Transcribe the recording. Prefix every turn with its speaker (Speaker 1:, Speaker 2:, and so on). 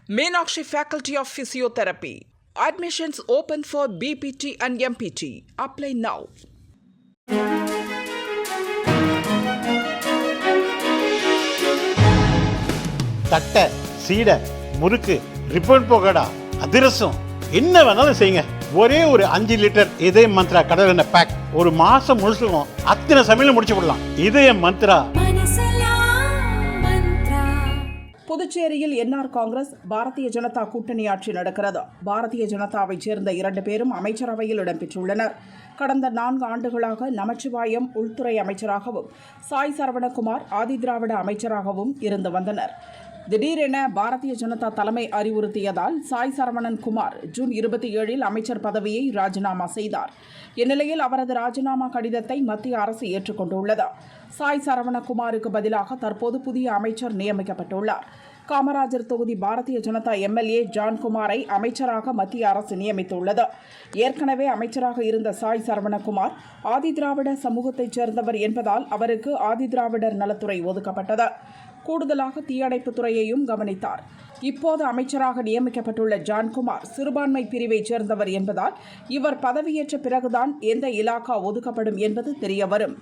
Speaker 1: Meenakshi Faculty of Physiotherapy. Admissions open for BPT and MPT. Apply now.
Speaker 2: தட்டை, சீடை, முறுக்கு, ribbon pakoda, அதிரசம் என்ன வேணாலும் செய்யுங்க. ஒரே ஒரு 5 லிட்டர் இதய மந்த்ரா கடல் எண்ணெய் பேக் ஒரு மாசம் முழுசுக்கும் அத்தனை சமையல முடிச்சு விடலாம். இதய மந்த்ரா.
Speaker 1: புதுச்சேரியில் என்ஆர் காங்கிரஸ் பாரதிய ஜனதா கூட்டணி ஆட்சி நடக்கிறது. பாரதிய ஜனதாவைச் சேர்ந்த 2 பேரும் அமைச்சரவையில் இடம்பெற்றுள்ளனர். கடந்த 4 ஆண்டுகளாக நமச்சிவாயம் உள்துறை அமைச்சராகவும் சாய் சரவணகுமார் ஆதிதிராவிட அமைச்சராகவும் இருந்து வந்தனர். திடீரென பாரதிய ஜனதா தலைமை அறிவுறுத்தியதால் சாய் சரவணன் குமார் ஜூன் 27 அமைச்சர் பதவியை ராஜினாமா செய்தார். இந்நிலையில் அவரது ராஜினாமா கடிதத்தை மத்திய அரசு ஏற்றுக்கொண்டுள்ளது. சாய் சரவணகுமாருக்கு பதிலாக தற்போது புதிய அமைச்சர் நியமிக்கப்பட்டுள்ளார். காமராஜர் தொகுதி பாரதிய ஜனதா எம்எல்ஏ ஜான்குமாரை அமைச்சராக மத்திய அரசு நியமித்துள்ளது. ஏற்கனவே அமைச்சராக இருந்த சாய் சரவணகுமார் ஆதிதிராவிட சமூகத்தைச் சேர்ந்தவர் என்பதால் அவருக்கு ஆதிதிராவிடர் நலத்துறை ஒதுக்கப்பட்டது. கூடுதலாக தீயணைப்பு துறையையும் கவனித்தார். இப்போது அமைச்சராக நியமிக்கப்பட்டுள்ள ஜான்குமார் சிறுபான்மை பிரிவைச் சேர்ந்தவர் என்பதால் இவர் பதவியேற்ற பிறகுதான் எந்த இலாகா ஒதுக்கப்படும் என்பது தெரியவரும்.